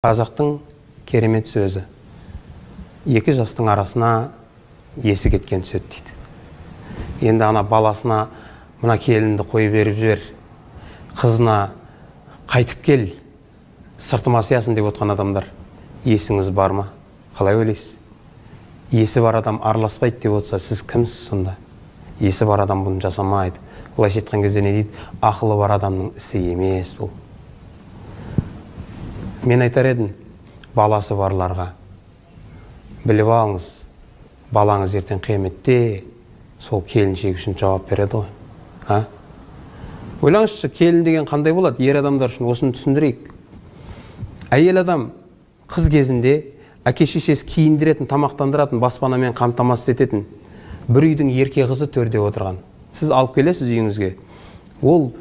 Қазақтың керемет сөзі. Екі жастың арасына есі кеткен сөз дейді. Енді ана баласына мына келінді қойып беріп жібер, қызына қайтып кел, сыртыма сиясын деп отқан адамдар есіңіз бар ма? Қалай ойлайсыз? Есі бар адам араласпайды деп отса, сіз кімсіз сонда? Есі бар адам бұны жасамайды. Былайша айтқан кезде не дейді? Ақылы бар адамның ісі емес бұл. Мен айтар едім, баласы барларға, біліп алыңыз, балаңыз ертең қияметте сол келіншек үшін жауап береді ғой. Ойлаңызшы, келін деген қандай болады? Ер адамдар үшін осыны түсіндірейік. Әйел адам қыз кезінде әке-шешесі киіндіретін, тамақтандыратын, баспанамен қамтамасыз ететін бір үйдің ерке қызы төрде отырған. Сіз алып келесіз үйіңізге. Ол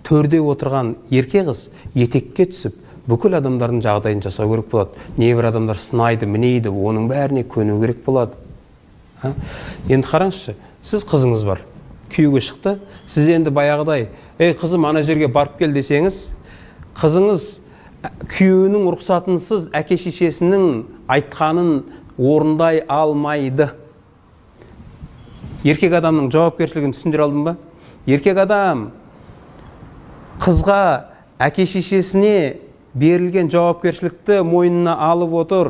төрде отырған ерке қыз етекке түсіп, бүкіл адамдардың жағдайын жасау керек болады. Небір адамдар сынайды, мінейді, оның бәріне көну керек болады. Енді қараңызшы, сіз қызыңыз бар, күйеуге шықты, сіз енді баяғыдай, ей қызым ана жерге барып кел десеңіз, қызыңыз күйеуінің рұқсатынсыз әке-шешесінің айтқанын орындай алмайды. Еркек адамның жауапкершілігін түсіндіре алдым ба? Еркек адам қызға әке-шешесіне берілген жауапкершілікті мойнына алып отыр.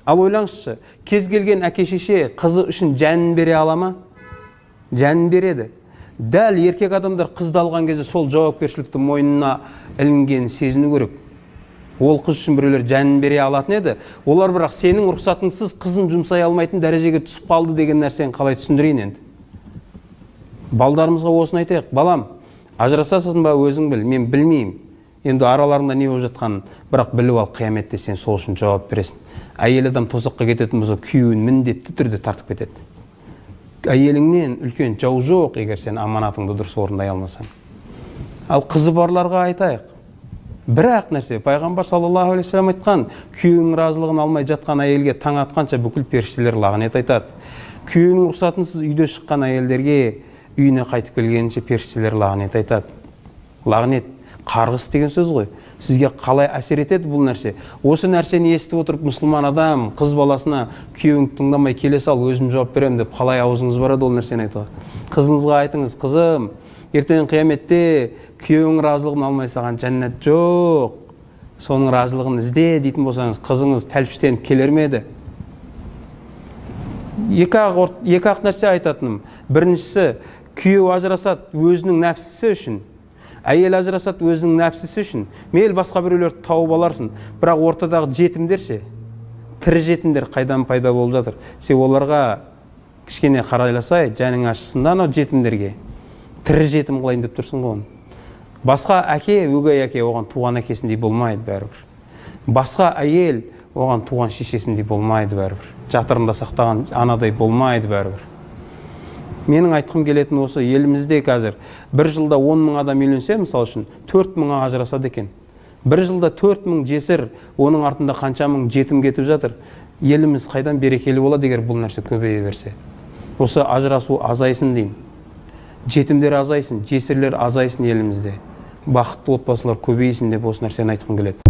Ал ойлаңызшы, кез келген әке-шеше қызы үшін жәнін бере ала ма? Жәнін береді. Дәл еркек адамдар қызды алған кезде сол жауапкершілікті мойнына ілінгенін сезіну керек. Ол қыз үшін біреулер жәнін бере алатын еді. Олар бірақ сенің рұқсатыңсыз қызын жұмсай алмайтын дәрежеге түсіп қалды деген нәрсені қалай түсіндірейін енді? Балдарымызға осыны айтайық. Балам, ажырасасың ба өзің біл, мен білмеймін. Енді араларында не болып жатқанын, бірақ біліп ал, қияметте сен сол үшін жауап бересің. Әйел адам тозаққа кететін болса, күйеуін міндетті түрде тартып кетеді. Әйеліңнен үлкен жау жоқ, егер сен аманатыңды дұрыс орындай алмасаң. Ал қызы барларға айтайық. Бірақ нәрсе, пайғамбар саллаллаху алейхи вассалам айтқан, күйеуінің разылығын алмай жатқан әйелге таң атқанша бүкіл періштелер лағнет айтады. Күйеуінің рұқсатынсыз үйде шыққан әйелдерге үйіне қайтып келгенше періштелер лағнет айтады. Лағнет қарғыс деген сөз ғой. Сізге қалай әсер етеді бұл нәрсе? Осы нәрсені естіп отырып мұсылман адам қыз баласына күйеуіңді тыңдамай келе сал, өзім жауап беремін деп қалай аузыңыз барады ол нәрсені айтуға? Қызыңызға айтыңыз, қызым, ертең қияметте күйеуің разылығын алмай саған жәннат жоқ. Соның разылығын ізде дейтін болсаңыз, қызыңыз тәлпіштеніп келер ме еді? Екі ақ нәрсе айтатыным. Біріншісі, күйеу ажырасады өзінің нәпсісі үшін. Әйел ажырасады өзінің нәпсісі үшін. Мейл басқа біреулерді тауып аларсың. Бірақ ортадағы жетімдер ше, тірі жетімдер қайдан пайда болып жатыр? Сен оларға кішкене қарайласай, жәнің ашысын да анау жетімдерге. Тірі жетім қылайын деп тұрсың ғой. Басқа әке, өгей әке оған туған әкесіндей болмайды бәрібір. Басқа әйел оған туған шешесіндей болмайды бәрібір. Жатырында сақтаған анадай болмайды бәрібір. Менің айтқым келетін осы, елімізде қазір бір жылда 10 мың адам үйленсе, мысал үшін 4 мыңға ажырасады екен. Бір жылда 4 мың жесір, оның артында қанша мың жетім кетіп жатыр. Еліміз қайдан берекелі болады егер бұл нәрсе көбейе берсе? Осы ажырасу азайсын дейін. Жетімдер азайсын, жесірлер азайсын елімізде. Бақытты отбасылар көбейсін деп осы нәрсені айтқым келеді.